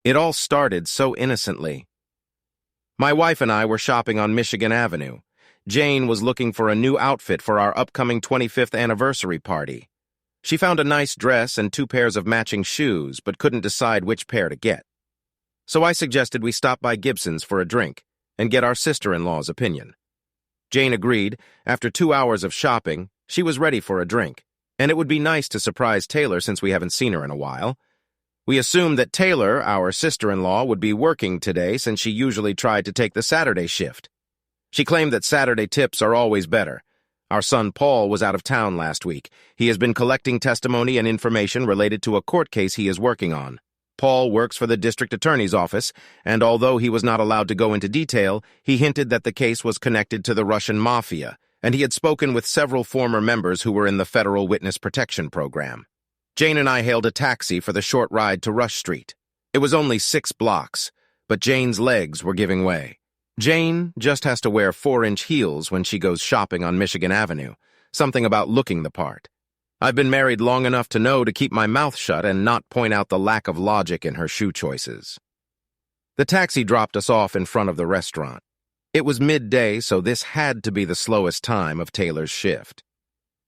It all started so innocently. My wife and I were shopping on Michigan Avenue. Jane was looking for a new outfit for our upcoming 25th anniversary party. She found a nice dress and 2 pairs of matching shoes, but couldn't decide which pair to get. So I suggested we stop by Gibson's for a drink and get our sister-in-law's opinion. Jane agreed. After 2 hours of shopping, she was ready for a drink, and it would be nice to surprise Taylor since we haven't seen her in a while. We assumed that Taylor, our sister-in-law, would be working today since she usually tried to take the Saturday shift. She claimed that Saturday tips are always better. Our son Paul was out of town last week. He has been collecting testimony and information related to a court case he is working on. Paul works for the district attorney's office, and although he was not allowed to go into detail, he hinted that the case was connected to the Russian mafia, and he had spoken with several former members who were in the Federal Witness Protection Program. Jane and I hailed a taxi for the short ride to Rush Street. It was only 6 blocks, but Jane's legs were giving way. Jane just has to wear 4-inch heels when she goes shopping on Michigan Avenue, something about looking the part. I've been married long enough to know to keep my mouth shut and not point out the lack of logic in her shoe choices. The taxi dropped us off in front of the restaurant. It was midday, so this had to be the slowest time of Taylor's shift.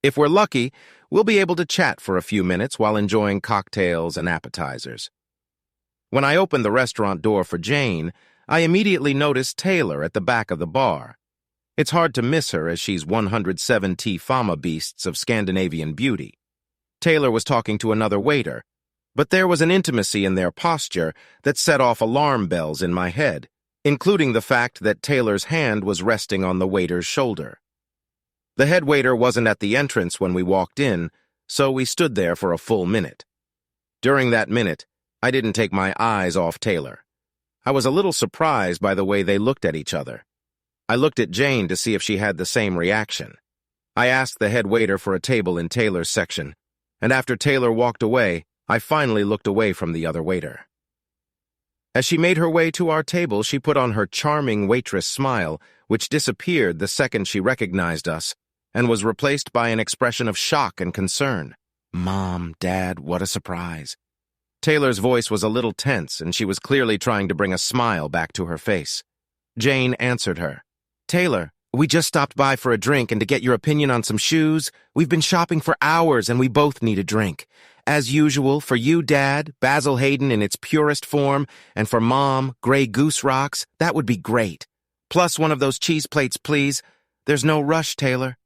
If we're lucky, we'll be able to chat for a few minutes while enjoying cocktails and appetizers. When I opened the restaurant door for Jane, I immediately noticed Taylor at the back of the bar. It's hard to miss her as she's 107 fama beasts of Scandinavian beauty. Taylor was talking to another waiter, but there was an intimacy in their posture that set off alarm bells in my head, including the fact that Taylor's hand was resting on the waiter's shoulder. The head waiter wasn't at the entrance when we walked in, so we stood there for a full minute. During that minute, I didn't take my eyes off Taylor. I was a little surprised by the way they looked at each other. I looked at Jane to see if she had the same reaction. I asked the head waiter for a table in Taylor's section, and after Taylor walked away, I finally looked away from the other waiter. As she made her way to our table, she put on her charming waitress smile, which disappeared the second she recognized us, and was replaced by an expression of shock and concern. Mom, Dad, what a surprise. Taylor's voice was a little tense, and she was clearly trying to bring a smile back to her face. Jane answered her. Taylor, we just stopped by for a drink and to get your opinion on some shoes. We've been shopping for hours and we both need a drink. As usual, for you, Dad, Basil Hayden in its purest form, and for Mom, Grey Goose Rocks, that would be great. Plus one of those cheese plates, please. There's no rush, Taylor.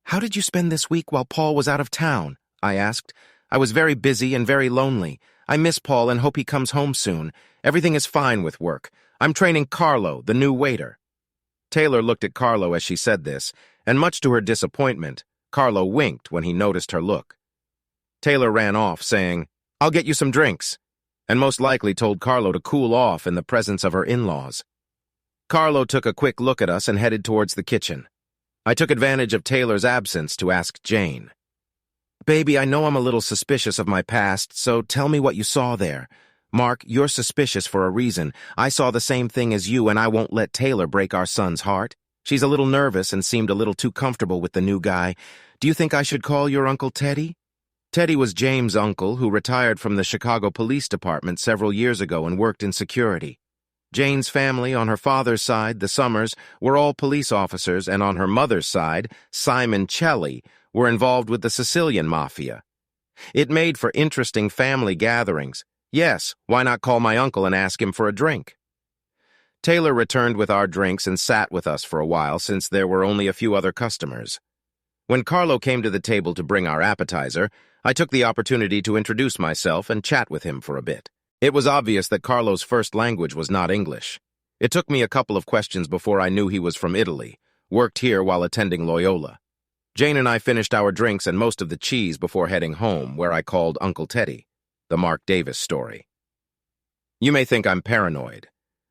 How did you spend this week while Paul was out of town? I asked. I was very busy and very lonely. I miss Paul and hope he comes home soon. Everything is fine with work. I'm training Carlo, the new waiter. Taylor looked at Carlo as she said this, and much to her disappointment, Carlo winked when he noticed her look. Taylor ran off, saying, I'll get you some drinks, and most likely told Carlo to cool off in the presence of her in-laws. Carlo took a quick look at us and headed towards the kitchen. I took advantage of Taylor's absence to ask Jane. Baby, I know I'm a little suspicious of my past, so tell me what you saw there. Mark, you're suspicious for a reason. I saw the same thing as you, and I won't let Taylor break our son's heart. She's a little nervous and seemed a little too comfortable with the new guy. Do you think I should call your Uncle Teddy? Teddy was James' uncle, who retired from the Chicago Police Department several years ago and worked in security. Jane's family, on her father's side, the Summers, were all police officers, and on her mother's side, Simon Celli, were involved with the Sicilian Mafia. It made for interesting family gatherings. Yes, why not call my uncle and ask him for a drink? Taylor returned with our drinks and sat with us for a while since there were only a few other customers. When Carlo came to the table to bring our appetizer, I took the opportunity to introduce myself and chat with him for a bit. It was obvious that Carlo's first language was not English. It took me a couple of questions before I knew he was from Italy, worked here while attending Loyola. Jane and I finished our drinks and most of the cheese before heading home, where I called Uncle Teddy, the Mark Davis story. You may think I'm paranoid.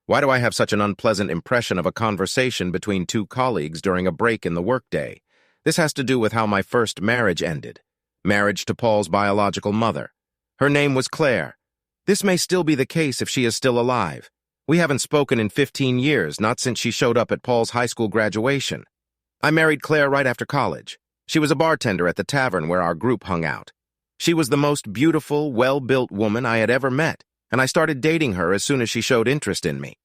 Why do I have such an unpleasant impression of a conversation between 2 colleagues during a break in the workday? This has to do with how my first marriage ended. Marriage to Paul's biological mother. Her name was Claire. This may still be the case if she is still alive. We haven't spoken in 15 years, not since she showed up at Paul's high school graduation. I married Claire right after college. She was a bartender at the tavern where our group hung out. She was the most beautiful, well-built woman I had ever met, and I started dating her as soon as she showed interest in me.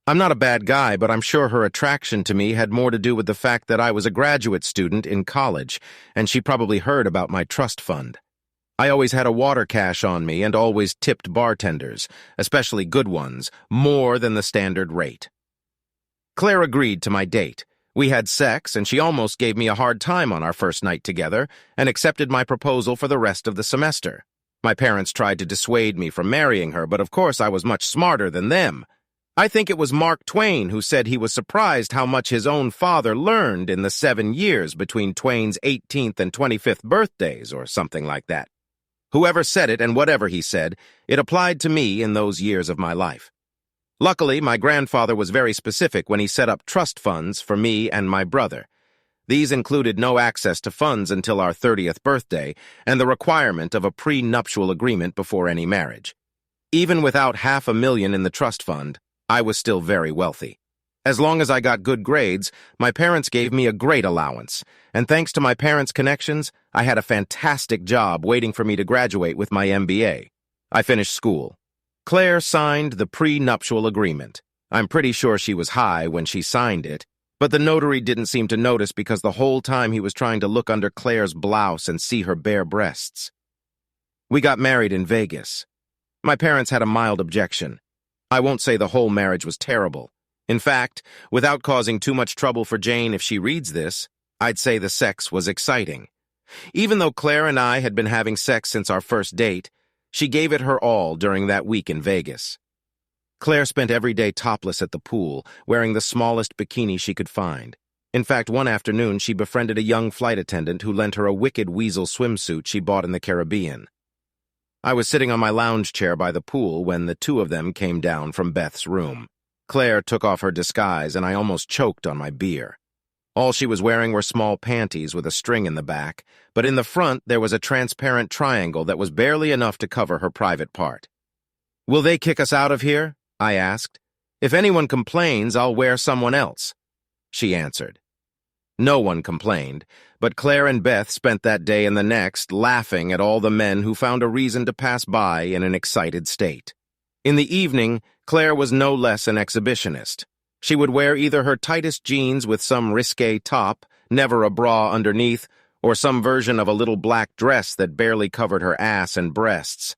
I'm not a bad guy, but I'm sure her attraction to me had more to do with the fact that I was a graduate student in college, and she probably heard about my trust fund. I always had a water cache on me and always tipped bartenders, especially good ones, more than the standard rate. Claire agreed to my date. We had sex, and she almost gave me a hard time on our first night together and accepted my proposal for the rest of the semester. My parents tried to dissuade me from marrying her, but of course I was much smarter than them. I think it was Mark Twain who said he was surprised how much his own father learned in the 7 years between Twain's 18th and 25th birthdays, or something like that. Whoever said it and whatever he said, it applied to me in those years of my life. Luckily, my grandfather was very specific when he set up trust funds for me and my brother. These included no access to funds until our 30th birthday and the requirement of a pre-nuptial agreement before any marriage. Even without $500,000 in the trust fund, I was still very wealthy. As long as I got good grades, my parents gave me a great allowance, and thanks to my parents' connections, I had a fantastic job waiting for me to graduate with my MBA. I finished school. Claire signed the pre-nuptial agreement. I'm pretty sure she was high when she signed it, but the notary didn't seem to notice because the whole time he was trying to look under Claire's blouse and see her bare breasts. We got married in Vegas. My parents had a mild objection. I won't say the whole marriage was terrible. In fact, without causing too much trouble for Jane if she reads this, I'd say the sex was exciting. Even though Claire and I had been having sex since our first date, she gave it her all during that week in Vegas. Claire spent every day topless at the pool, wearing the smallest bikini she could find. In fact, one afternoon she befriended a young flight attendant who lent her a wicked weasel swimsuit she bought in the Caribbean. I was sitting on my lounge chair by the pool when the two of them came down from Beth's room. Claire took off her disguise, and I almost choked on my beer. All she was wearing were small panties with a string in the back, but in the front there was a transparent triangle that was barely enough to cover her private part. "Will they kick us out of here?" I asked. "If anyone complains, I'll wear someone else," she answered. No one complained, but Claire and Beth spent that day and the next laughing at all the men who found a reason to pass by in an excited state. In the evening, Claire was no less an exhibitionist. She would wear either her tightest jeans with some risque top, never a bra underneath, or some version of a little black dress that barely covered her ass and breasts.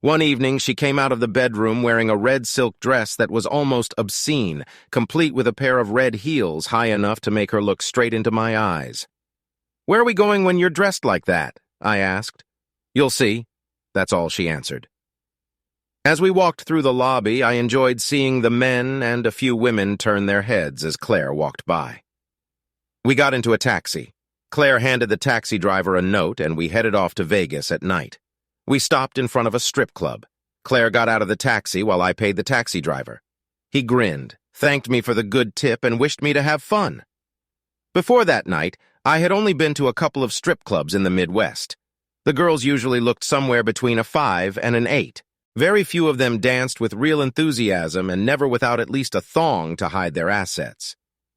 One evening, she came out of the bedroom wearing a red silk dress that was almost obscene, complete with a pair of red heels high enough to make her look straight into my eyes. "Where are we going when you're dressed like that?" I asked. "You'll see," that's all she answered. As we walked through the lobby, I enjoyed seeing the men and a few women turn their heads as Claire walked by. We got into a taxi. Claire handed the taxi driver a note, and we headed off to Vegas at night. We stopped in front of a strip club. Claire got out of the taxi while I paid the taxi driver. He grinned, thanked me for the good tip, and wished me to have fun. Before that night, I had only been to a couple of strip clubs in the Midwest. The girls usually looked somewhere between a 5 and an 8. Very few of them danced with real enthusiasm and never without at least a thong to hide their assets.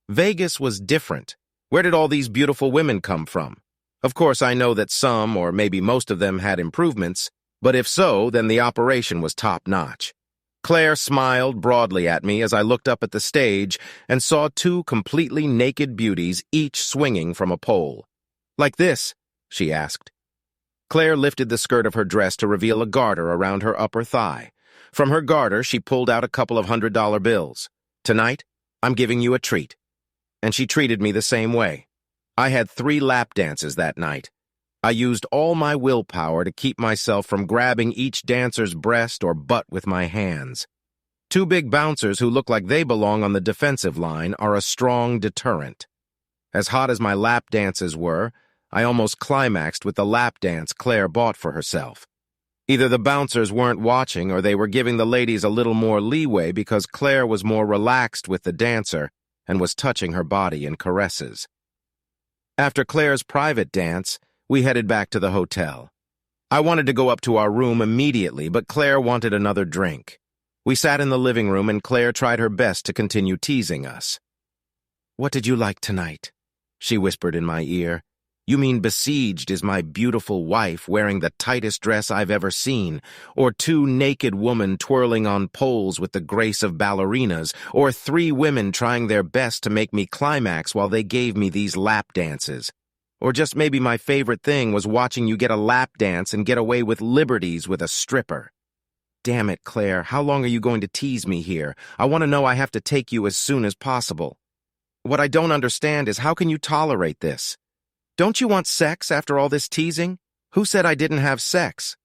Vegas was different. Where did all these beautiful women come from? Of course, I know that some, or maybe most of them, had improvements, but if so, then the operation was top-notch. Claire smiled broadly at me as I looked up at the stage and saw two completely naked beauties, each swinging from a pole. "Like this?" she asked. Claire lifted the skirt of her dress to reveal a garter around her upper thigh. From her garter, she pulled out a couple of $100 bills. "Tonight, I'm giving you a treat." And she treated me the same way. I had 3 lap dances that night. I used all my willpower to keep myself from grabbing each dancer's breast or butt with my hands. 2 big bouncers who look like they belong on the defensive line are a strong deterrent. As hot as my lap dances were, I almost climaxed with the lap dance Claire bought for herself. Either the bouncers weren't watching or they were giving the ladies a little more leeway because Claire was more relaxed with the dancer and was touching her body in caresses. After Claire's private dance, we headed back to the hotel. I wanted to go up to our room immediately, but Claire wanted another drink. We sat in the living room and Claire tried her best to continue teasing us. "What did you like tonight?" she whispered in my ear. You mean besieged is my beautiful wife wearing the tightest dress I've ever seen, or two naked women twirling on poles with the grace of ballerinas, or three women trying their best to make me climax while they gave me these lap dances. Or just maybe my favorite thing was watching you get a lap dance and get away with liberties with a stripper. Damn it, Claire, how long are you going to tease me here? I want to know. I have to take you as soon as possible. What I don't understand is how can you tolerate this? Don't you want sex after all this teasing? Who said I didn't have sex?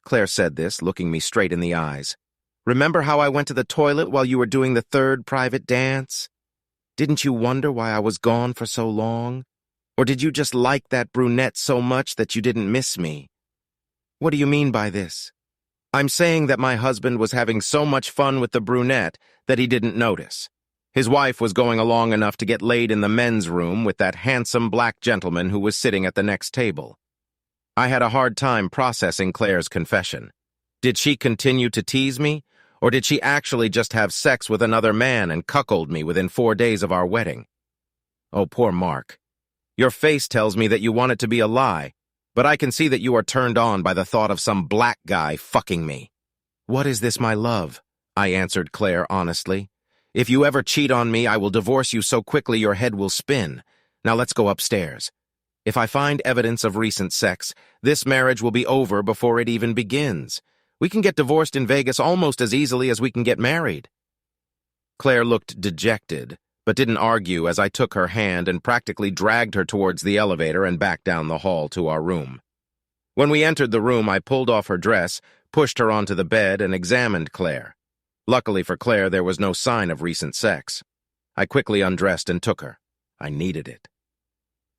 Claire said this, looking me straight in the eyes. Remember how I went to the toilet while you were doing the third private dance? Didn't you wonder why I was gone for so long? Or did you just like that brunette so much that you didn't miss me? What do you mean by this? I'm saying that my husband was having so much fun with the brunette that he didn't notice. His wife was going along enough to get laid in the men's room with that handsome black gentleman who was sitting at the next table. I had a hard time processing Claire's confession. Did she continue to tease me, or did she actually just have sex with another man and cuckold me within 4 days of our wedding? Oh, poor Mark. Your face tells me that you want it to be a lie, but I can see that you are turned on by the thought of some black guy fucking me. What is this, my love? I answered Claire honestly. If you ever cheat on me, I will divorce you so quickly your head will spin. Now let's go upstairs. If I find evidence of recent sex, this marriage will be over before it even begins. We can get divorced in Vegas almost as easily as we can get married. Claire looked dejected, but didn't argue as I took her hand and practically dragged her towards the elevator and back down the hall to our room. When we entered the room, I pulled off her dress, pushed her onto the bed, and examined Claire. Luckily for Claire, there was no sign of recent sex. I quickly undressed and took her. I needed it.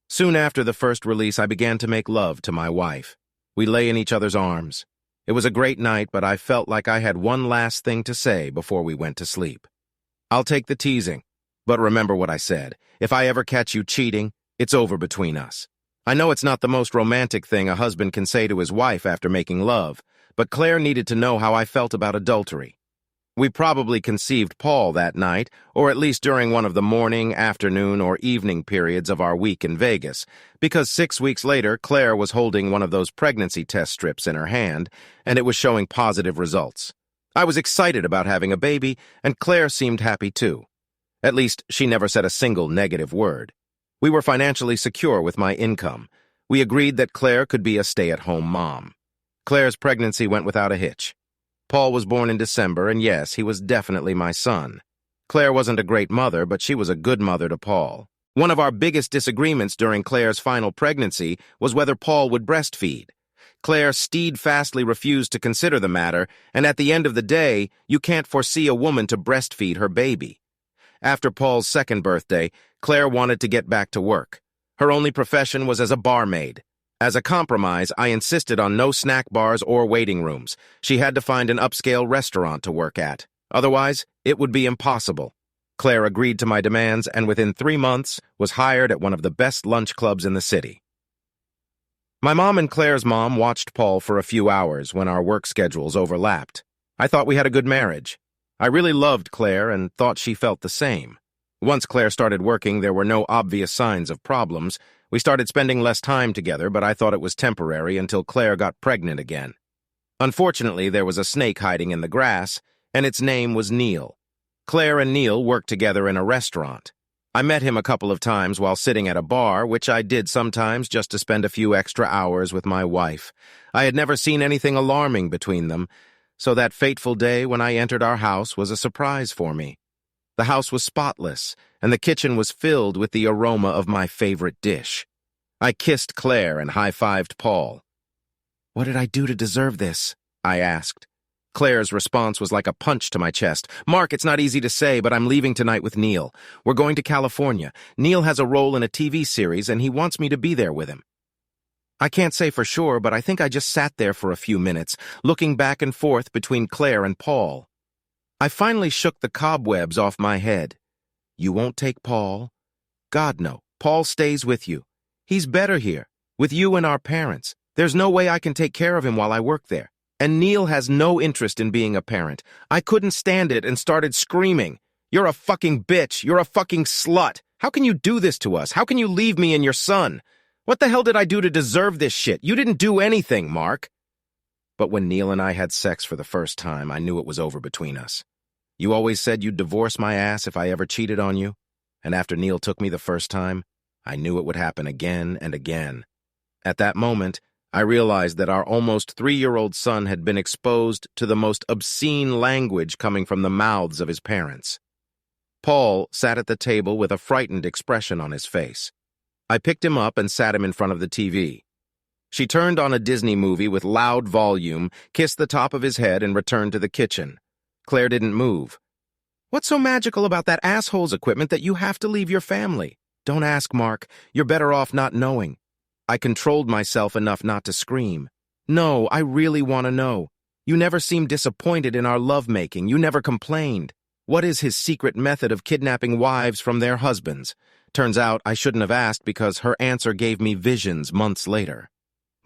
Soon after the first release, I began to make love to my wife. We lay in each other's arms. It was a great night, but I felt like I had one last thing to say before we went to sleep. I'll take the teasing, but remember what I said. If I ever catch you cheating, it's over between us. I know it's not the most romantic thing a husband can say to his wife after making love, but Claire needed to know how I felt about adultery. We probably conceived Paul that night, or at least during one of the morning, afternoon, or evening periods of our week in Vegas, because 6 weeks later, Claire was holding one of those pregnancy test strips in her hand, and it was showing positive results. I was excited about having a baby, and Claire seemed happy too. At least, she never said a single negative word. We were financially secure with my income. We agreed that Claire could be a stay-at-home mom. Claire's pregnancy went without a hitch. Paul was born in December, and yes, he was definitely my son. Claire wasn't a great mother, but she was a good mother to Paul. One of our biggest disagreements during Claire's final pregnancy was whether Paul would breastfeed. Claire steadfastly refused to consider the matter, and at the end of the day, you can't foresee a woman to breastfeed her baby. After Paul's second birthday, Claire wanted to get back to work. Her only profession was as a barmaid. As a compromise, I insisted on no snack bars or waiting rooms. She had to find an upscale restaurant to work at. Otherwise, it would be impossible. Claire agreed to my demands and within 3 months was hired at one of the best lunch clubs in the city. My mom and Claire's mom watched Paul for a few hours when our work schedules overlapped. I thought we had a good marriage. I really loved Claire and thought she felt the same. Once Claire started working, there were no obvious signs of problems. We started spending less time together, but I thought it was temporary until Claire got pregnant again. Unfortunately, there was a snake hiding in the grass, and its name was Neil. Claire and Neil worked together in a restaurant. I met him a couple of times while sitting at a bar, which I did sometimes just to spend a few extra hours with my wife. I had never seen anything alarming between them, so that fateful day when I entered our house was a surprise for me. The house was spotless, and the kitchen was filled with the aroma of my favorite dish. I kissed Claire and high-fived Paul. "What did I do to deserve this?" I asked. Claire's response was like a punch to my chest. "Mark, it's not easy to say, but I'm leaving tonight with Neil. We're going to California. Neil has a role in a TV series, and he wants me to be there with him." I can't say for sure, but I think I just sat there for a few minutes, looking back and forth between Claire and Paul. I finally shook the cobwebs off my head. "You won't take Paul?" "God, no. Paul stays with you. He's better here, with you and our parents. There's no way I can take care of him while I work there. And Neil has no interest in being a parent." I couldn't stand it and started screaming. "You're a fucking bitch. You're a fucking slut. How can you do this to us? How can you leave me and your son? What the hell did I do to deserve this shit? You didn't do anything, Mark. But when Neil and I had sex for the first time, I knew it was over between us. You always said you'd divorce my ass if I ever cheated on you. And after Neil took me the first time, I knew it would happen again and again. At that moment, I realized that our almost 3-year-old son had been exposed to the most obscene language coming from the mouths of his parents. Paul sat at the table with a frightened expression on his face. I picked him up and sat him in front of the TV. She turned on a Disney movie with loud volume, kissed the top of his head, and returned to the kitchen. Claire didn't move. What's so magical about that asshole's equipment that you have to leave your family? Don't ask, Mark. You're better off not knowing. I controlled myself enough not to scream. No, I really want to know. You never seemed disappointed in our lovemaking. You never complained. What is his secret method of kidnapping wives from their husbands? Turns out I shouldn't have asked because her answer gave me visions months later.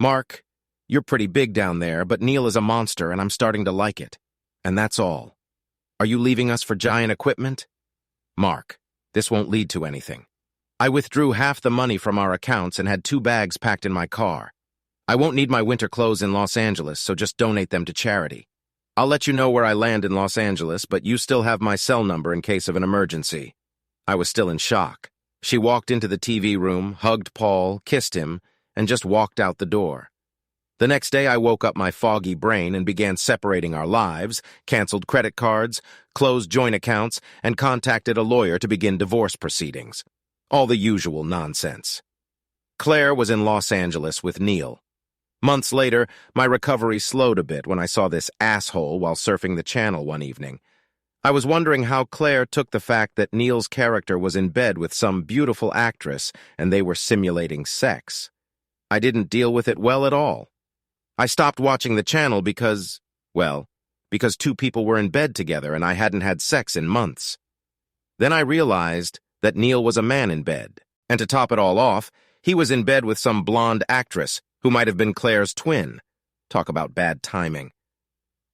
Mark, you're pretty big down there, but Neil is a monster and I'm starting to like it. And that's all. Are you leaving us for giant equipment? Mark, this won't lead to anything. I withdrew half the money from our accounts and had 2 bags packed in my car. I won't need my winter clothes in Los Angeles, so just donate them to charity. I'll let you know where I land in Los Angeles, but you still have my cell number in case of an emergency. I was still in shock. She walked into the TV room, hugged Paul, kissed him, and just walked out the door. The next day, I woke up my foggy brain and began separating our lives, canceled credit cards, closed joint accounts, and contacted a lawyer to begin divorce proceedings. All the usual nonsense. Claire was in Los Angeles with Neil. Months later, my recovery slowed a bit when I saw this asshole while surfing the channel one evening. I was wondering how Claire took the fact that Neil's character was in bed with some beautiful actress and they were simulating sex. I didn't deal with it well at all. I stopped watching the channel because 2 people were in bed together and I hadn't had sex in months. Then I realized that Neil was a man in bed, and to top it all off, he was in bed with some blonde actress who might have been Claire's twin. Talk about bad timing.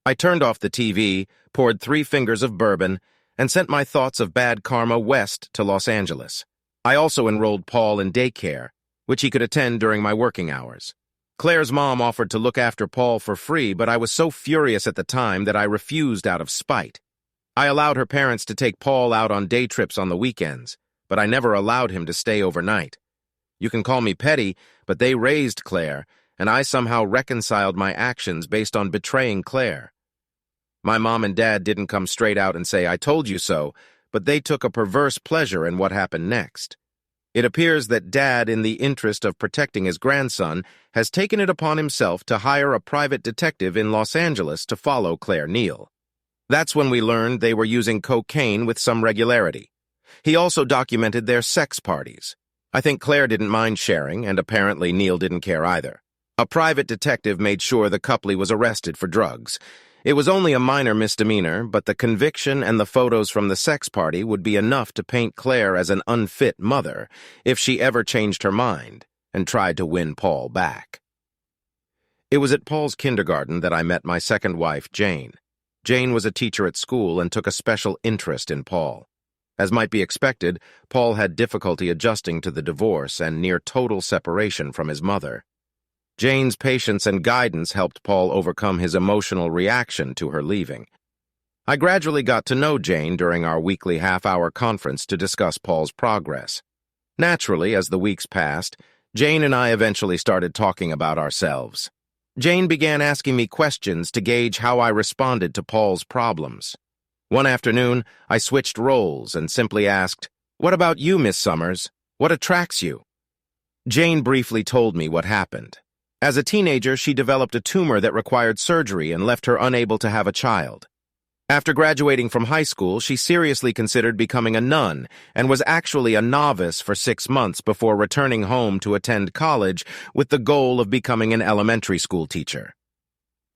I turned off the TV, poured 3 fingers of bourbon, and sent my thoughts of bad karma west to Los Angeles. I also enrolled Paul in daycare, which he could attend during my working hours. Claire's mom offered to look after Paul for free, but I was so furious at the time that I refused out of spite. I allowed her parents to take Paul out on day trips on the weekends, but I never allowed him to stay overnight. You can call me petty, but they raised Claire, and I somehow reconciled my actions based on betraying Claire. My mom and dad didn't come straight out and say, "I told you so," but they took a perverse pleasure in what happened next. It appears that Dad, in the interest of protecting his grandson, has taken it upon himself to hire a private detective in Los Angeles to follow Claire Neal. That's when we learned they were using cocaine with some regularity. He also documented their sex parties. I think Claire didn't mind sharing, and apparently Neil didn't care either. A private detective made sure the couple was arrested for drugs. It was only a minor misdemeanor, but the conviction and the photos from the sex party would be enough to paint Claire as an unfit mother if she ever changed her mind and tried to win Paul back. It was at Paul's kindergarten that I met my second wife, Jane. Jane was a teacher at school and took a special interest in Paul. As might be expected, Paul had difficulty adjusting to the divorce and near total separation from his mother. Jane's patience and guidance helped Paul overcome his emotional reaction to her leaving. I gradually got to know Jane during our weekly half-hour conference to discuss Paul's progress. Naturally, as the weeks passed, Jane and I eventually started talking about ourselves. Jane began asking me questions to gauge how I responded to Paul's problems. One afternoon, I switched roles and simply asked, "What about you, Miss Summers? What attracts you?" Jane briefly told me what happened. As a teenager, she developed a tumor that required surgery and left her unable to have a child. After graduating from high school, she seriously considered becoming a nun and was actually a novice for 6 months before returning home to attend college with the goal of becoming an elementary school teacher.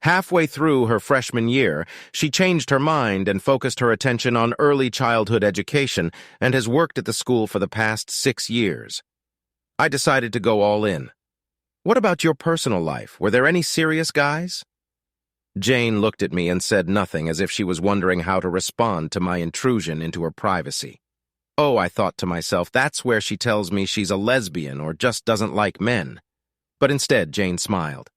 Halfway through her freshman year, she changed her mind and focused her attention on early childhood education and has worked at the school for the past 6 years. I decided to go all in. "What about your personal life? Were there any serious guys?" Jane looked at me and said nothing, as if she was wondering how to respond to my intrusion into her privacy. Oh, I thought to myself, that's where she tells me she's a lesbian or just doesn't like men. But instead, Jane smiled.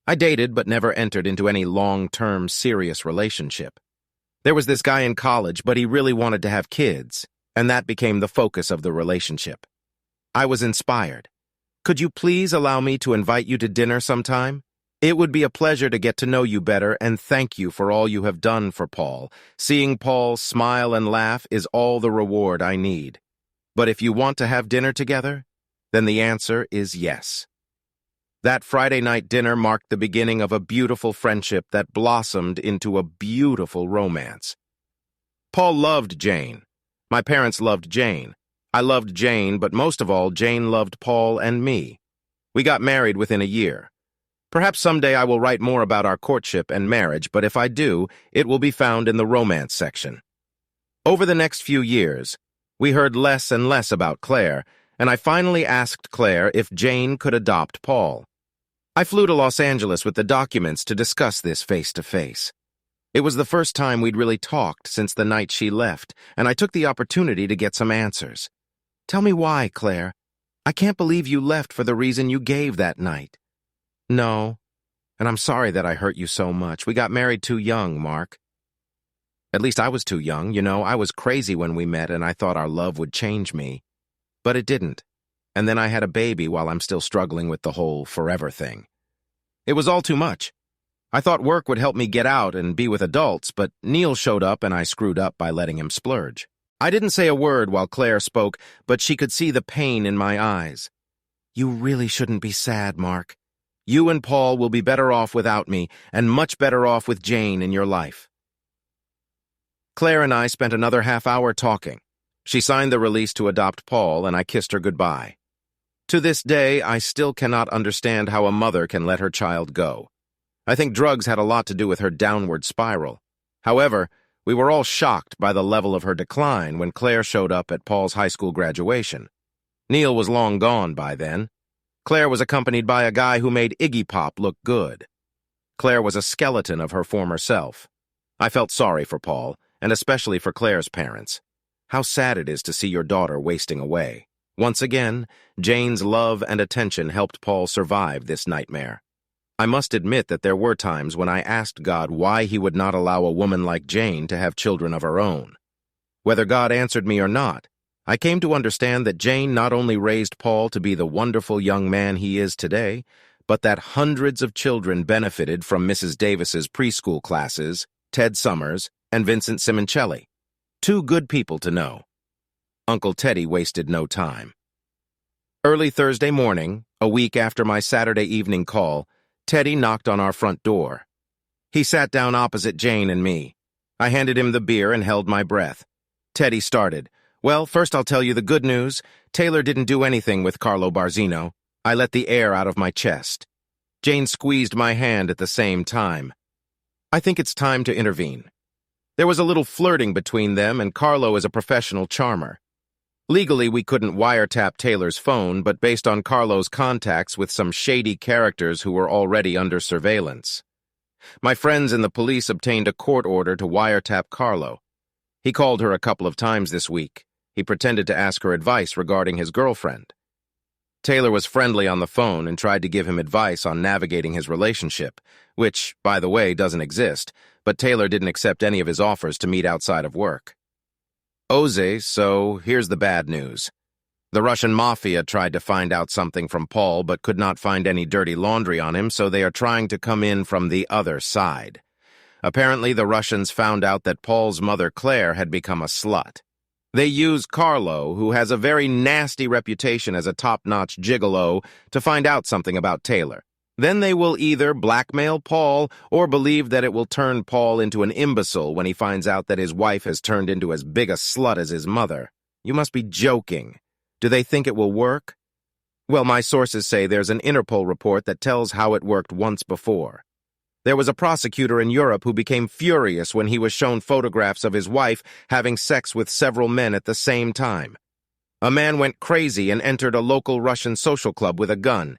I dated but never entered into any long-term, serious relationship. There was this guy in college, but he really wanted to have kids, and that became the focus of the relationship. I was inspired. Could you please allow me to invite you to dinner sometime? It would be a pleasure to get to know you better, and thank you for all you have done for Paul. Seeing Paul smile and laugh is all the reward I need. But if you want to have dinner together, then the answer is yes. That Friday night dinner marked the beginning of a beautiful friendship that blossomed into a beautiful romance. Paul loved Jane. My parents loved Jane. I loved Jane, but most of all, Jane loved Paul and me. We got married within a year. Perhaps someday I will write more about our courtship and marriage, but if I do, it will be found in the romance section. Over the next few years, we heard less and less about Claire, and I finally asked Claire if Jane could adopt Paul. I flew to Los Angeles with the documents to discuss this face-to-face. It was the first time we'd really talked since the night she left, and I took the opportunity to get some answers. Tell me why, Claire. I can't believe you left for the reason you gave that night. No, and I'm sorry that I hurt you so much. We got married too young, Mark. At least I was too young, you know. I was crazy when we met, and I thought our love would change me. But it didn't. And then I had a baby while I'm still struggling with the whole forever thing. It was all too much. I thought work would help me get out and be with adults, but Neil showed up and I screwed up by letting him splurge. I didn't say a word while Claire spoke, but she could see the pain in my eyes. You really shouldn't be sad, Mark. You and Paul will be better off without me, and much better off with Jane in your life. Claire and I spent another half-hour talking. She signed the release to adopt Paul, and I kissed her goodbye. To this day, I still cannot understand how a mother can let her child go. I think drugs had a lot to do with her downward spiral. However, we were all shocked by the level of her decline when Claire showed up at Paul's high school graduation. Neil was long gone by then. Claire was accompanied by a guy who made Iggy Pop look good. Claire was a skeleton of her former self. I felt sorry for Paul, and especially for Claire's parents. How sad it is to see your daughter wasting away. Once again, Jane's love and attention helped Paul survive this nightmare. I must admit that there were times when I asked God why he would not allow a woman like Jane to have children of her own. Whether God answered me or not, I came to understand that Jane not only raised Paul to be the wonderful young man he is today, but that hundreds of children benefited from Mrs. Davis's preschool classes, Ted Summers, and Vincent Simoncelli. Two good people to know. Uncle Teddy wasted no time. Early Thursday morning, a week after my Saturday evening call, Teddy knocked on our front door. He sat down opposite Jane and me. I handed him the beer and held my breath. Teddy started. Well, first I'll tell you the good news. Taylor didn't do anything with Carlo Barzino. I let the air out of my chest. Jane squeezed my hand at the same time. I think it's time to intervene. There was a little flirting between them, and Carlo is a professional charmer. Legally, we couldn't wiretap Taylor's phone, but based on Carlo's contacts with some shady characters who were already under surveillance. My friends in the police obtained a court order to wiretap Carlo. He called her a couple of times this week. He pretended to ask her advice regarding his girlfriend. Taylor was friendly on the phone and tried to give him advice on navigating his relationship, which, by the way, doesn't exist, but Taylor didn't accept any of his offers to meet outside of work. So here's the bad news. The Russian mafia tried to find out something from Paul but could not find any dirty laundry on him, so they are trying to come in from the other side. Apparently, the Russians found out that Paul's mother, Claire, had become a slut. They used Carlo, who has a very nasty reputation as a top-notch gigolo, to find out something about Taylor. Then they will either blackmail Paul or believe that it will turn Paul into an imbecile when he finds out that his wife has turned into as big a slut as his mother. You must be joking. Do they think it will work? Well, my sources say there's an Interpol report that tells how it worked once before. There was a prosecutor in Europe who became furious when he was shown photographs of his wife having sex with several men at the same time. A man went crazy and entered a local Russian social club with a gun.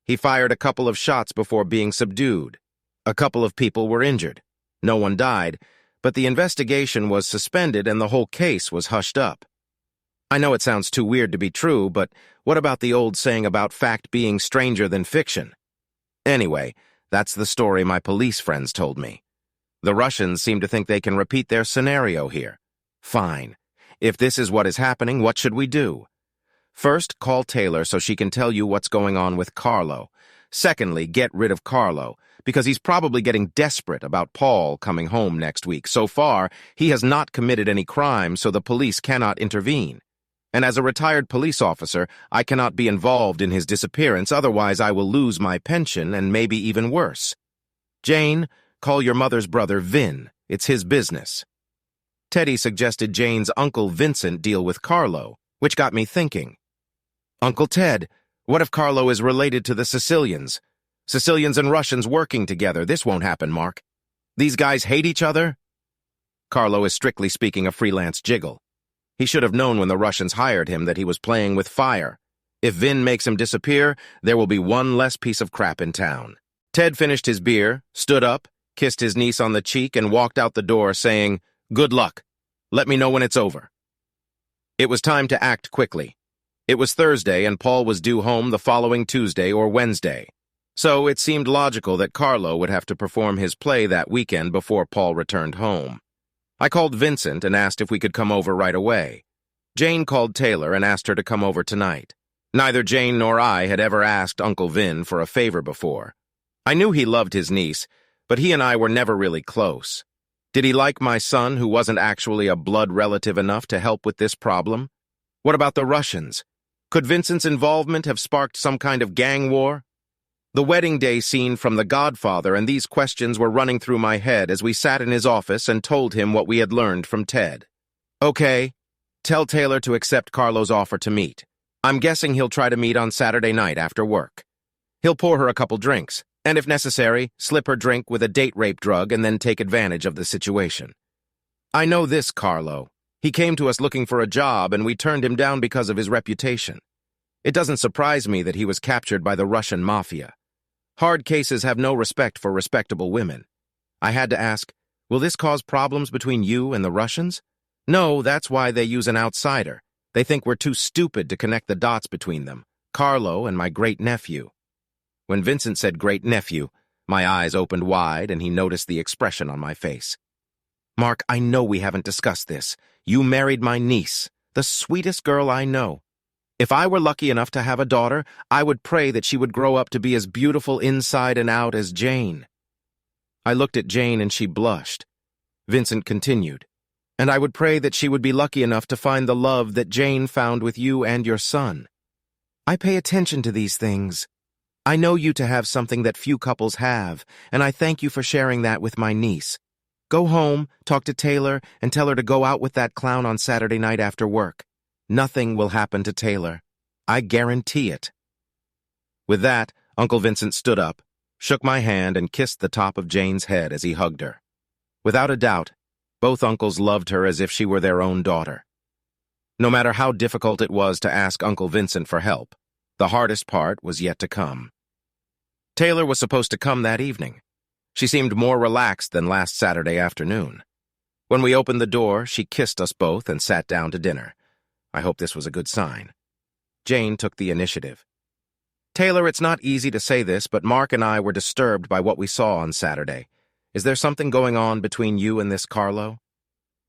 He fired a couple of shots before being subdued. A couple of people were injured. No one died, but the investigation was suspended and the whole case was hushed up. I know it sounds too weird to be true, but what about the old saying about fact being stranger than fiction? Anyway, that's the story my police friends told me. The Russians seem to think they can repeat their scenario here. Fine. If this is what is happening, what should we do? First, call Taylor so she can tell you what's going on with Carlo. Secondly, get rid of Carlo, because he's probably getting desperate about Paul coming home next week. So far, he has not committed any crime, so the police cannot intervene. And as a retired police officer, I cannot be involved in his disappearance, otherwise I will lose my pension and maybe even worse. Jane, call your mother's brother Vin. It's his business. Teddy suggested Jane's uncle Vincent deal with Carlo, which got me thinking. Uncle Ted, what if Carlo is related to the Sicilians? Sicilians and Russians working together. This won't happen, Mark. These guys hate each other? Carlo is strictly speaking a freelance jiggle. He should have known when the Russians hired him that he was playing with fire. If Vin makes him disappear, there will be one less piece of crap in town. Ted finished his beer, stood up, kissed his niece on the cheek, and walked out the door saying, "Good luck. Let me know when it's over." It was time to act quickly. It was Thursday, and Paul was due home the following Tuesday or Wednesday. So it seemed logical that Carlo would have to perform his play that weekend before Paul returned home. I called Vincent and asked if we could come over right away. Jane called Taylor and asked her to come over tonight. Neither Jane nor I had ever asked Uncle Vin for a favor before. I knew he loved his niece, but he and I were never really close. Did he like my son, who wasn't actually a blood relative enough to help with this problem? What about the Russians? Could Vincent's involvement have sparked some kind of gang war? The wedding day scene from The Godfather, and these questions were running through my head as we sat in his office and told him what we had learned from Ted. Okay, tell Taylor to accept Carlo's offer to meet. I'm guessing he'll try to meet on Saturday night after work. He'll pour her a couple drinks, and if necessary, slip her drink with a date rape drug and then take advantage of the situation. I know this Carlo. He came to us looking for a job, and we turned him down because of his reputation. It doesn't surprise me that he was captured by the Russian mafia. Hard cases have no respect for respectable women. I had to ask, will this cause problems between you and the Russians? No, that's why they use an outsider. They think we're too stupid to connect the dots between them, Carlo and my great-nephew. When Vincent said great-nephew, my eyes opened wide and he noticed the expression on my face. Mark, I know we haven't discussed this. You married my niece, the sweetest girl I know. If I were lucky enough to have a daughter, I would pray that she would grow up to be as beautiful inside and out as Jane. I looked at Jane and she blushed. Vincent continued, and I would pray that she would be lucky enough to find the love that Jane found with you and your son. I pay attention to these things. I know you to have something that few couples have, and I thank you for sharing that with my niece. Go home, talk to Taylor, and tell her to go out with that clown on Saturday night after work. Nothing will happen to Taylor. I guarantee it. With that, Uncle Vincent stood up, shook my hand, and kissed the top of Jane's head as he hugged her. Without a doubt, both uncles loved her as if she were their own daughter. No matter how difficult it was to ask Uncle Vincent for help, the hardest part was yet to come. Taylor was supposed to come that evening. She seemed more relaxed than last Saturday afternoon. When we opened the door, she kissed us both and sat down to dinner. I hope this was a good sign. Jane took the initiative. Taylor, it's not easy to say this, but Mark and I were disturbed by what we saw on Saturday. Is there something going on between you and this Carlo?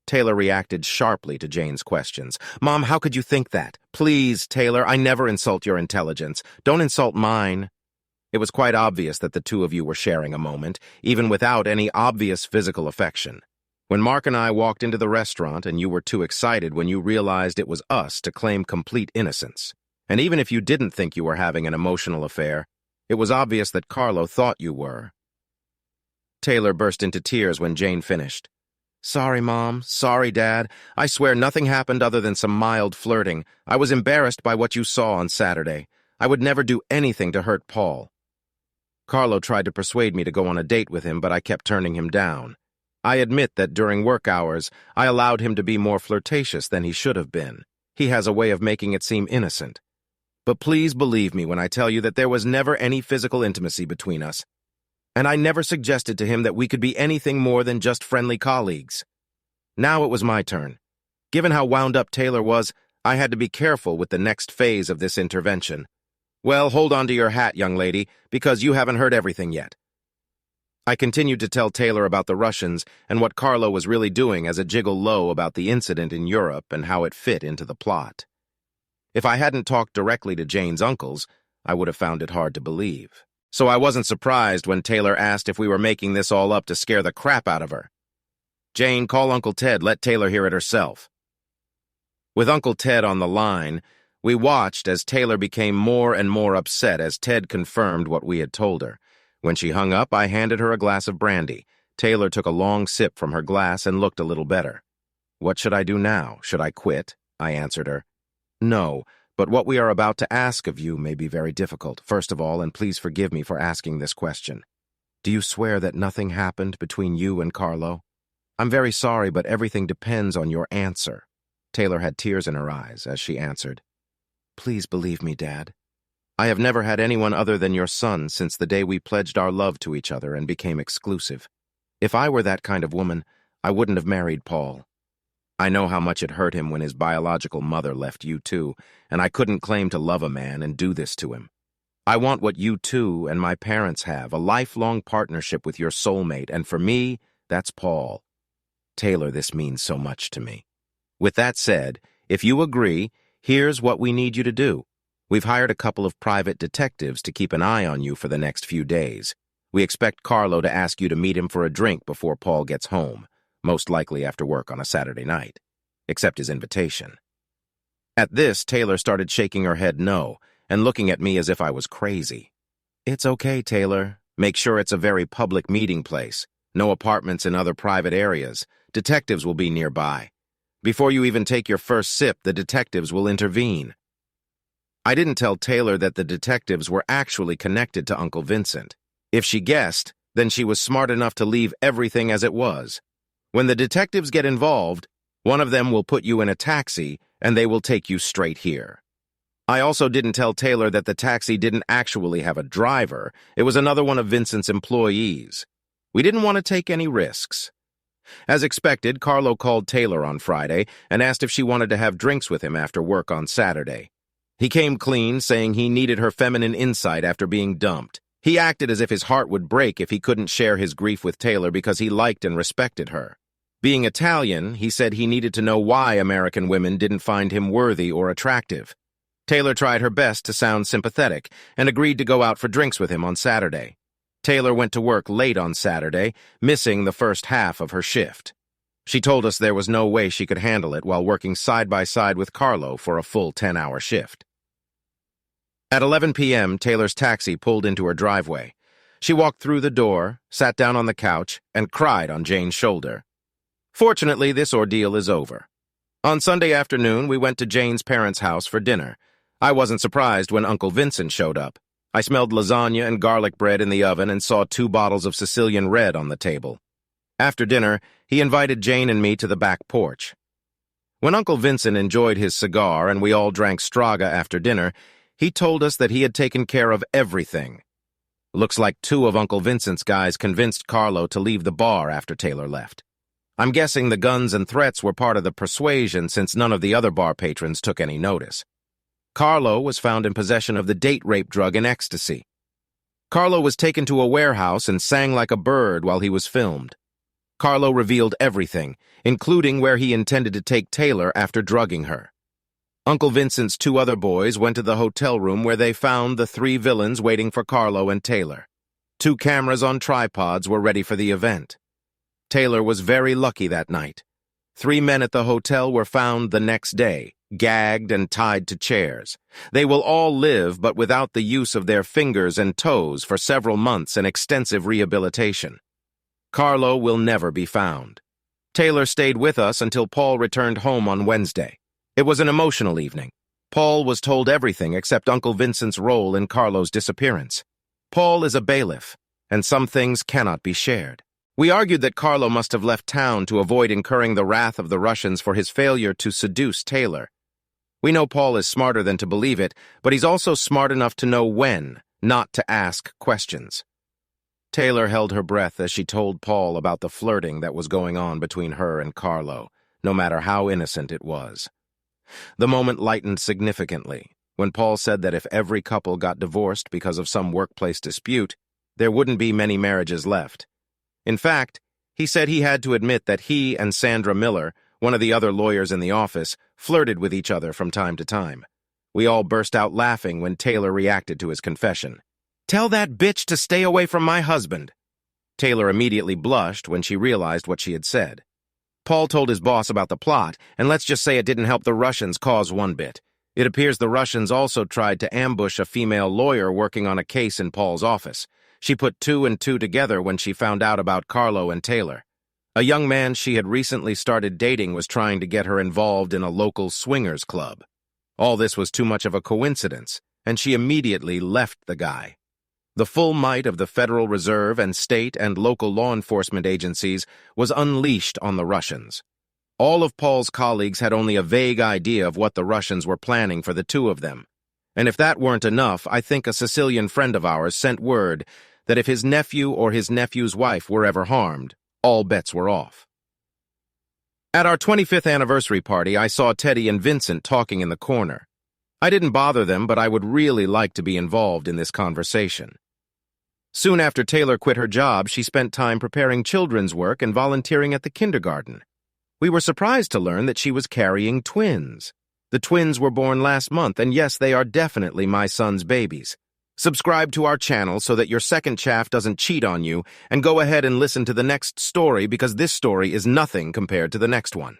Taylor reacted sharply to Jane's questions. Mom, how could you think that? Please, Taylor, I never insult your intelligence. Don't insult mine. It was quite obvious that the two of you were sharing a moment, even without any obvious physical affection. When Mark and I walked into the restaurant and you were too excited when you realized it was us to claim complete innocence. And even if you didn't think you were having an emotional affair, it was obvious that Carlo thought you were. Taylor burst into tears when Jane finished. Sorry, Mom. Sorry, Dad. I swear nothing happened other than some mild flirting. I was embarrassed by what you saw on Saturday. I would never do anything to hurt Paul. Carlo tried to persuade me to go on a date with him, but I kept turning him down. I admit that during work hours, I allowed him to be more flirtatious than he should have been. He has a way of making it seem innocent. But please believe me when I tell you that there was never any physical intimacy between us. And I never suggested to him that we could be anything more than just friendly colleagues. Now it was my turn. Given how wound up Taylor was, I had to be careful with the next phase of this intervention. Well, hold on to your hat, young lady, because you haven't heard everything yet. I continued to tell Taylor about the Russians and what Carlo was really doing as a jiggle low about the incident in Europe and how it fit into the plot. If I hadn't talked directly to Jane's uncles, I would have found it hard to believe. So I wasn't surprised when Taylor asked if we were making this all up to scare the crap out of her. Jane, call Uncle Ted, let Taylor hear it herself. With Uncle Ted on the line, we watched as Taylor became more and more upset as Ted confirmed what we had told her. When she hung up, I handed her a glass of brandy. Taylor took a long sip from her glass and looked a little better. What should I do now? Should I quit? I answered her. No, but what we are about to ask of you may be very difficult. First of all, and please forgive me for asking this question, do you swear that nothing happened between you and Carlo? I'm very sorry, but everything depends on your answer. Taylor had tears in her eyes as she answered. Please believe me, Dad. I have never had anyone other than your son since the day we pledged our love to each other and became exclusive. If I were that kind of woman, I wouldn't have married Paul. I know how much it hurt him when his biological mother left you two, and I couldn't claim to love a man and do this to him. I want what you two and my parents have, a lifelong partnership with your soulmate, and for me, that's Paul. Taylor, this means so much to me. With that said, if you agree, here's what we need you to do. We've hired a couple of private detectives to keep an eye on you for the next few days. We expect Carlo to ask you to meet him for a drink before Paul gets home, most likely after work on a Saturday night. Accept his invitation. At this, Taylor started shaking her head no, and looking at me as if I was crazy. It's okay, Taylor. Make sure it's a very public meeting place. No apartments in other private areas. Detectives will be nearby. Before you even take your first sip, the detectives will intervene. I didn't tell Taylor that the detectives were actually connected to Uncle Vincent. If she guessed, then she was smart enough to leave everything as it was. When the detectives get involved, one of them will put you in a taxi, and they will take you straight here. I also didn't tell Taylor that the taxi didn't actually have a driver. It was another one of Vincent's employees. We didn't want to take any risks. As expected, Carlo called Taylor on Friday and asked if she wanted to have drinks with him after work on Saturday. He came clean, saying he needed her feminine insight after being dumped. He acted as if his heart would break if he couldn't share his grief with Taylor because he liked and respected her. Being Italian, he said he needed to know why American women didn't find him worthy or attractive. Taylor tried her best to sound sympathetic and agreed to go out for drinks with him on Saturday. Taylor went to work late on Saturday, missing the first half of her shift. She told us there was no way she could handle it while working side by side with Carlo for a full 10-hour shift. At 11 p.m., Taylor's taxi pulled into her driveway. She walked through the door, sat down on the couch, and cried on Jane's shoulder. Fortunately, this ordeal is over. On Sunday afternoon, we went to Jane's parents' house for dinner. I wasn't surprised when Uncle Vincent showed up. I smelled lasagna and garlic bread in the oven and saw 2 bottles of Sicilian Red on the table. After dinner, he invited Jane and me to the back porch. When Uncle Vincent enjoyed his cigar and we all drank Straga after dinner, he told us that he had taken care of everything. Looks like 2 of Uncle Vincent's guys convinced Carlo to leave the bar after Taylor left. I'm guessing the guns and threats were part of the persuasion since none of the other bar patrons took any notice. Carlo was found in possession of the date rape drug in ecstasy. Carlo was taken to a warehouse and sang like a bird while he was filmed. Carlo revealed everything, including where he intended to take Taylor after drugging her. Uncle Vincent's 2 other boys went to the hotel room where they found the 3 villains waiting for Carlo and Taylor. 2 cameras on tripods were ready for the event. Taylor was very lucky that night. 3 men at the hotel were found the next day, gagged and tied to chairs. They will all live, but without the use of their fingers and toes for several months and extensive rehabilitation. Carlo will never be found. Taylor stayed with us until Paul returned home on Wednesday. It was an emotional evening. Paul was told everything except Uncle Vincent's role in Carlo's disappearance. Paul is a bailiff, and some things cannot be shared. We argued that Carlo must have left town to avoid incurring the wrath of the Russians for his failure to seduce Taylor. We know Paul is smarter than to believe it, but he's also smart enough to know when not to ask questions. Taylor held her breath as she told Paul about the flirting that was going on between her and Carlo, no matter how innocent it was. The moment lightened significantly when Paul said that if every couple got divorced because of some workplace dispute, there wouldn't be many marriages left. In fact, he said he had to admit that he and Sandra Miller, one of the other lawyers in the office, flirted with each other from time to time. We all burst out laughing when Taylor reacted to his confession. "Tell that bitch to stay away from my husband." Taylor immediately blushed when she realized what she had said. Paul told his boss about the plot, and let's just say it didn't help the Russians' cause one bit. It appears the Russians also tried to ambush a female lawyer working on a case in Paul's office. She put two and two together when she found out about Carlo and Taylor. A young man she had recently started dating was trying to get her involved in a local swingers club. All this was too much of a coincidence, and she immediately left the guy. The full might of the Federal Reserve and state and local law enforcement agencies was unleashed on the Russians. All of Paul's colleagues had only a vague idea of what the Russians were planning for the two of them. And if that weren't enough, I think a Sicilian friend of ours sent word that if his nephew or his nephew's wife were ever harmed, all bets were off. At our 25th anniversary party, I saw Teddy and Vincent talking in the corner. I didn't bother them, but I would really like to be involved in this conversation. Soon after Taylor quit her job, she spent time preparing children's work and volunteering at the kindergarten. We were surprised to learn that she was carrying twins. The twins were born last month, and yes, they are definitely my son's babies. Subscribe to our channel so that your second chaff doesn't cheat on you, and go ahead and listen to the next story because this story is nothing compared to the next one.